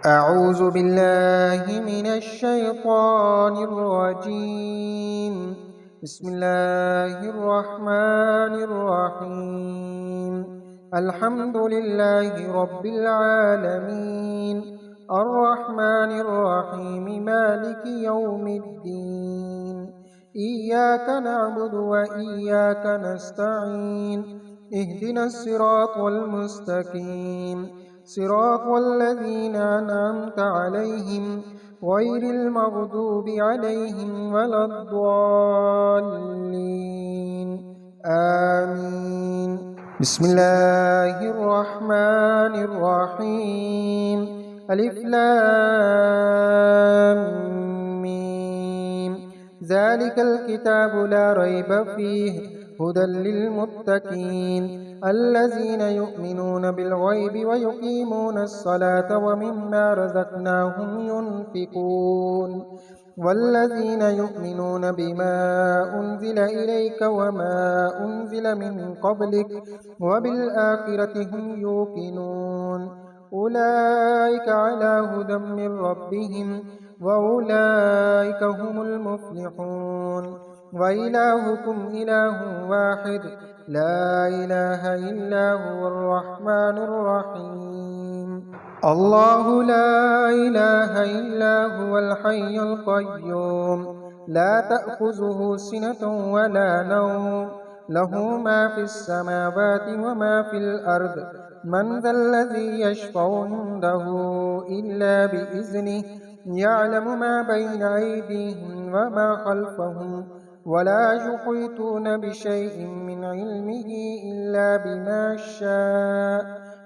أعوذ بالله من الشيطان الرجيم. بسم الله الرحمن الرحيم. الحمد لله رب العالمين، الرحمن الرحيم، مالك يوم الدين. إياك نعبد وإياك نستعين، اهدنا الصراط المستقيم، صراط الذين أنعمت عليهم غير المغضوب عليهم ولا الضالين، آمين. بسم الله الرحمن الرحيم. ألف لام ميم. ذلك الكتاب لا ريب فيه هدى للمتقين الذين يؤمنون بالغيب ويقيمون الصلاة ومما رزقناهم ينفقون والذين يؤمنون بما أنزل إليك وما أنزل من قبلك وبالآخرة هم يوقنون أولئك على هدى من ربهم وأولئك هم المفلحون. وإلهكم إله واحد لا إله إلا هو الرحمن الرحيم. الله لا إله إلا هو الحي القيوم لا تأخذه سنة ولا نوم له ما في السماوات وما في الأرض. من ذا الذي يشفع عنده إلا بإذنه يعلم ما بين أيديهم وما خلفهم ولا يحيطون بشيء من علمه إلا بما شاء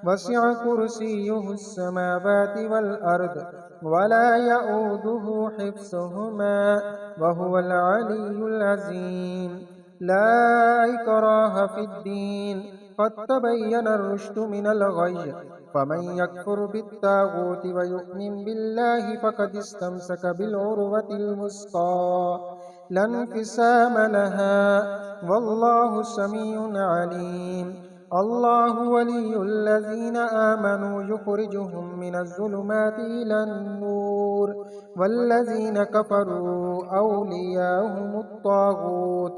وسع كرسيه السماوات والأرض ولا يئوده حفظهما وهو العلي العظيم. لا إكراه في الدين قد تبين الرشد من الغي فمن يكفر بالطاغوت ويؤمن بالله فقد استمسك بالعروة الوثقى لا انفصام لها والله سميع عليم. الله ولي الذين آمنوا يخرجهم من الظلمات إلى النور والذين كفروا أولياءهم الطاغوت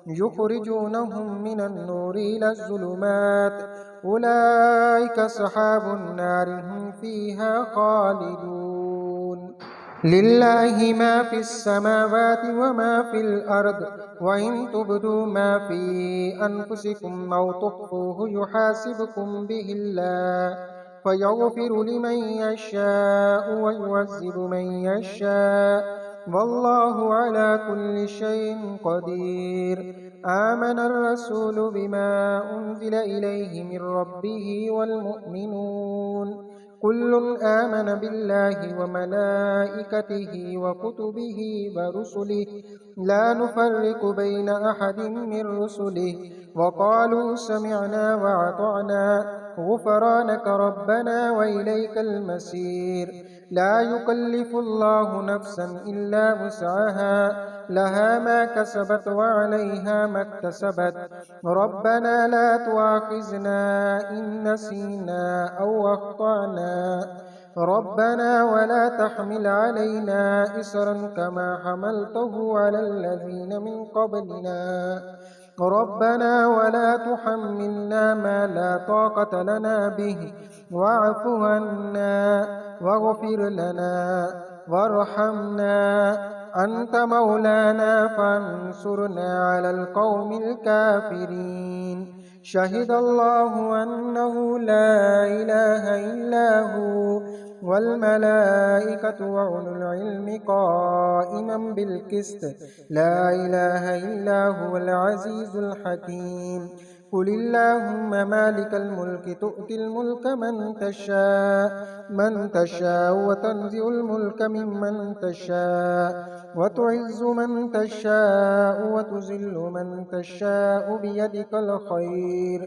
يخرجونهم من النور إلى الظلمات أولئك أصحاب النار هم فيها خالدون. لله ما في السماوات وما في الأرض وإن تبدوا ما في أنفسكم أو تخفوه يحاسبكم به الله فيغفر لمن يشاء ويعذب من يشاء والله على كل شيء قدير. آمن الرسول بما أنزل إليه من ربه والمؤمنون كل آمن بالله وملائكته وكتبه ورسله لا نفرق بين أحد من رسله وقالوا سمعنا وأطعنا غفرانك ربنا وإليك المصير. لا يكلف الله نفسا إلا وسعها لها ما كسبت وعليها ما اكتسبت ربنا لا تؤاخذنا إن نسينا أو أخطأنا ربنا ولا تحمل علينا إصرا كما حملته على الذين من قبلنا ربنا ولا تحملنا ما لا طاقة لنا به واعف عنا واغفر لنا وارحمنا أنت مولانا فانصرنا على القوم الكافرين. شهد الله أنه لا إله إلا هو والملائكة وأولو العلم قائما بالقسط لا إله إلا هو العزيز الحكيم. قل اللهم مالك الملك تؤتي الملك من تشاء وتنزع الملك ممن تشاء وتعز من تشاء وتذل من تشاء بيدك الخير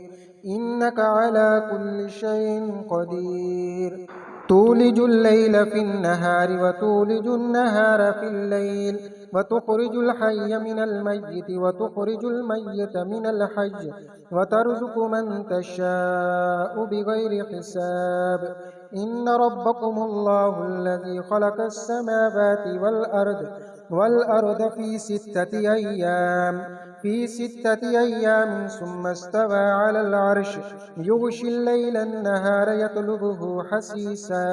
إنك على كل شيء قدير. تولج الليل في النهار وتولج النهار في الليل وتخرج الحي من الميت وتخرج الميت من الحي وترزق من تشاء بغير حساب إن ربكم الله الذي خلق السماوات والأرض في ستة أيام ثم استوى على العرش يغشي الليل النهار يطلبه حثيثا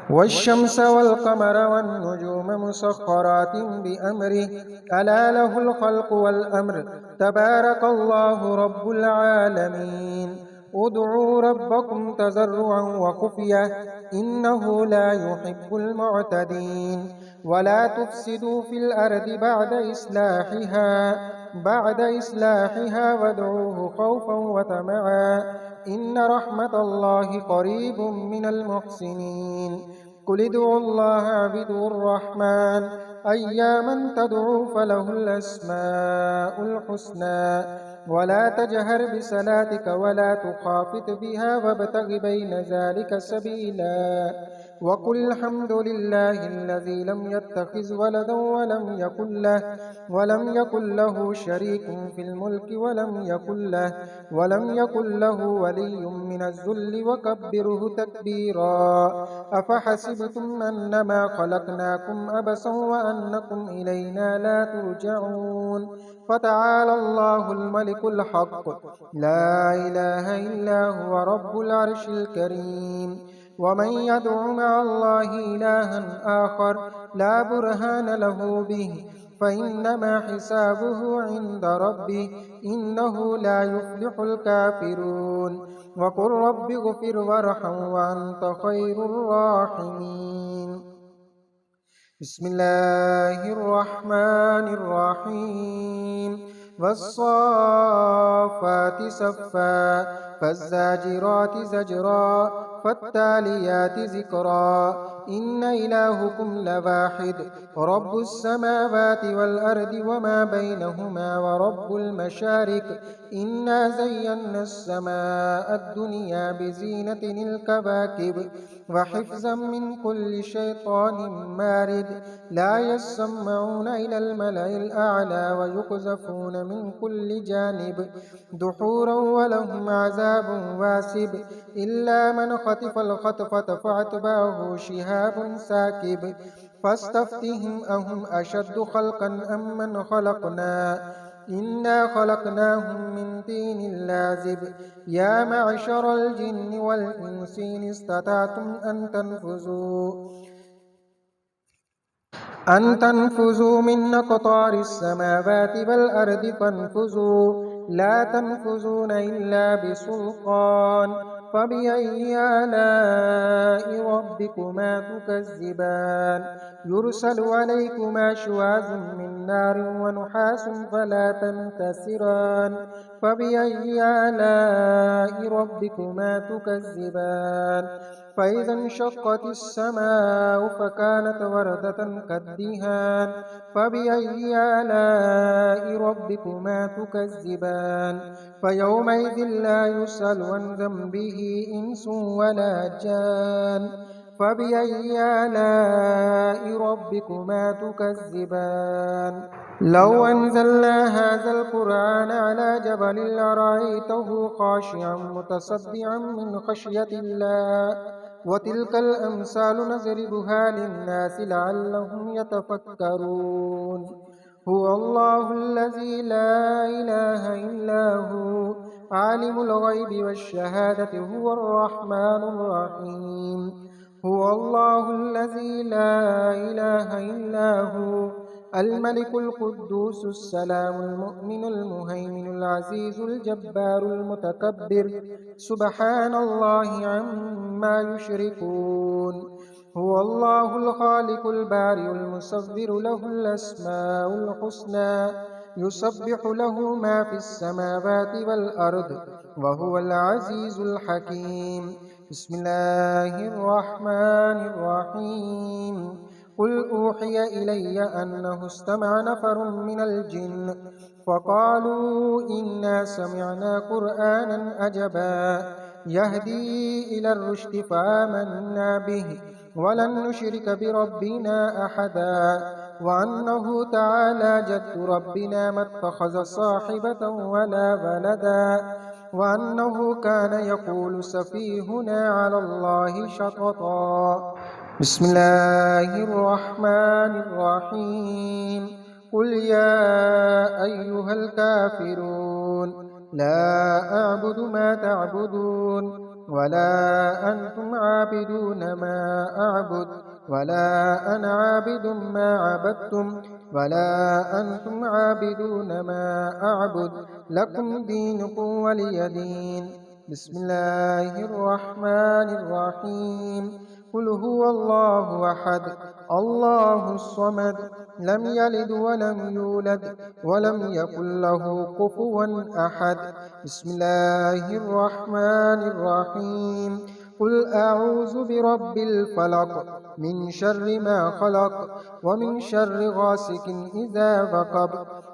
والشمس والقمر والنجوم مسخرات بأمره ألا له الخلق والأمر تبارك الله رب العالمين ادعوا ربكم تضرعا وخفية إنه لا يحب المعتدين ولا تفسدوا في الأرض بعد إصلاحها وادعوه خوفا وطمعا إن رحمة الله قريب من المحسنين قل ادعوا الله اعبدوا الرحمن أياما تدعوا فله الأسماء الحسنى ولا تجهر بصلاتك ولا تخافت بها وابتغ بين ذلك سبيلا وقل الحمد لله الذي لم يتخذ ولدا ولم يكن له شريك في الملك ولم يكن له ولي من الذل وكبره تكبيرا أفحسبتم أنما خلقناكم عبثا وأنكم إلينا لا ترجعون فتعالى الله الملك الحق لا إله إلا هو رب العرش الكريم ومن يدع مع الله إلها آخر لا برهان له به فإنما حسابه عند ربه إنه لا يفلح الكافرون وقل رب اغفر وارحم وأنت خير الراحمين بسم الله الرحمن الرحيم والصافات صفا فالزاجرات زجرا فالتاليات ذكرا إن إلهكم لواحد رب السماوات والأرض وما بينهما ورب المشارق إنا زينا السماء الدنيا بزينة الكواكب وحفظا من كل شيطان مارد لا يسمعون إلى الملأ الأعلى ويقذفون من كل جانب دحورا ولهم عذاب واسب إلا من خطف الخطفة فأتبعه شهاب ساكب فاستفتهم أهم أشد خلقا أم من خلقنا إنا خلقناهم من طين لازب يا معشر الجن والإنس إن استطعتم أن تنفذوا من أقطار السماوات والأرض فانفذوا لا تنفذون إلا بسلطان فبأي آلاء ربكما تكذبان يرسل عليكما شواظ من نار ونحاس فلا تنتصران فبأي آلاء ربكما تكذبان فإذا انشقت السماء فكانت وردة كالدهان فبأي آلاء ربكما تكذبان فيومئذ لا يسأل عن ذنبه إنس ولا جان فبأي آلاء ربكما تكذبان لو أنزلنا هذا القرآن على جبل لرأيته خاشعا متصدعا من خشية الله وتلك الأمثال نضربها للناس لعلهم يتفكرون هو الله الذي لا إله إلا هو عالم الغيب والشهادة هو الرحمن الرحيم هو الله الذي لا إله إلا هو الملك القدوس السلام المؤمن المهيمن العزيز الجبار المتكبر سبحان الله عما يشركون هو الله الخالق البارئ المصور له الأسماء الحسنى يسبح له ما في السماوات والأرض وهو العزيز الحكيم بسم الله الرحمن الرحيم قل أوحي إلي أنه استمع نفر من الجن فقالوا إنا سمعنا قرآنا عجبا يهدي إلى الرشد فآمنا به ولن نشرك بربنا أحدا وأنه تعالى جد ربنا ما اتخذ صاحبة ولا ولدا وأنه كان يقول سفيهنا على الله شططا. بسم الله الرحمن الرحيم. قل يا أيها الكافرون لا أعبد ما تعبدون ولا أنتم عابدون ما أعبد ولا أنا عابد ما عبدتم ولا أنتم عابدون ما أعبد لكم دينكم ولي دين. بسم الله الرحمن الرحيم. قل هو الله أحد الله الصمد لم يلد ولم يولد ولم يكن له كفوا أحد. بسم الله الرحمن الرحيم. قل أعوذ برب الفلق من شر ما خلق ومن شر غاسق إذا وقب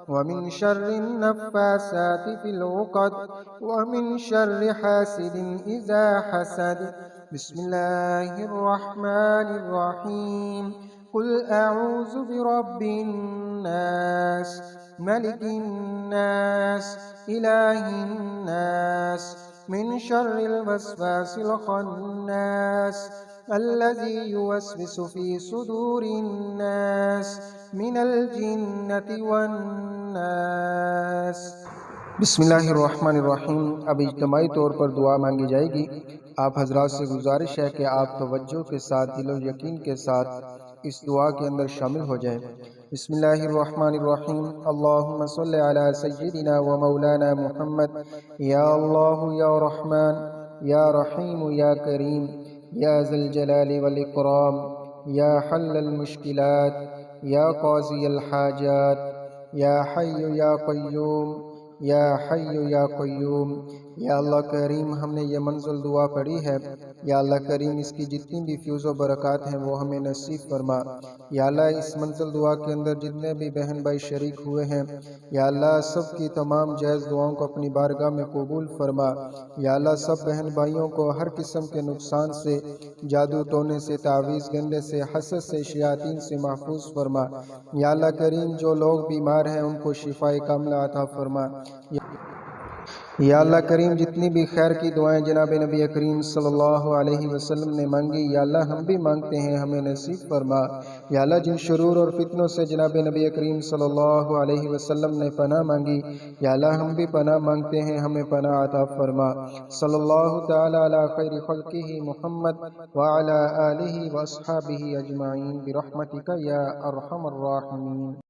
ومن شر النفاسات في العقد ومن شر حاسد إذا حسد. بسم الله الرحمن الرحيم. قل أعوذ برب الناس ملك الناس إله الناس من شر الوسواس الخناس الذي يوسوس في صدور الناس من الجنة والناس. بسم اللہ الرحمن الرحیم. اب اجتماعی طور پر دعا مانگی جائے گی. آپ حضرات سے گزارش ہے کہ آپ توجہ کے ساتھ دل و یقین کے ساتھ اس دعا کے اندر شامل ہو جائیں. بسم اللہ الرحمن الرحیم. اللہم صلی علی سیدنا و مولانا محمد. یا اللہ یا رحمان یا رحیم یا کریم یا ذی الجلال والاکرام یا حل المشکلات یا قاضی الحاجات یا حی یا قیوم یا حی یا قیوم. یا اللہ کریم ہم نے یہ منزل دعا پڑھی ہے. یا اللہ کریم اس کی جتنی بھی فیوز و برکات ہیں وہ ہمیں نصیب فرما. یا اللہ اس منزل دعا کے اندر جتنے بھی بہن بھائی شریک ہوئے ہیں یا اللہ سب کی تمام جائز دعاؤں کو اپنی بارگاہ میں قبول فرما. یا اللہ سب بہن بھائیوں کو ہر قسم کے نقصان سے، جادو ٹونے سے، تعویذ گنڈے سے، حسد سے، شیاطین سے محفوظ فرما. یا اللہ کریم جو لوگ بیمار ہیں ان کو شفاء کاملہ عطا فرما. یا اللہ کریم جتنی بھی خیر کی دعائیں جناب نبی کریم صلی اللہ علیہ وسلم نے مانگی یا اللہ ہم بھی مانگتے ہیں، ہمیں نصیب فرما. یا اللہ جن شرور اور فتنوں سے جناب نبی کریم صلی اللہ علیہ وسلم نے پناہ مانگی یا اللہ ہم بھی پناہ مانگتے ہیں، ہمیں پناہ عطا فرما. صلی اللہ تعالی علی خیر خلقہ محمد وعلی آلہ واصحابہ اجمعین برحمتک یا ارحم الراحمین.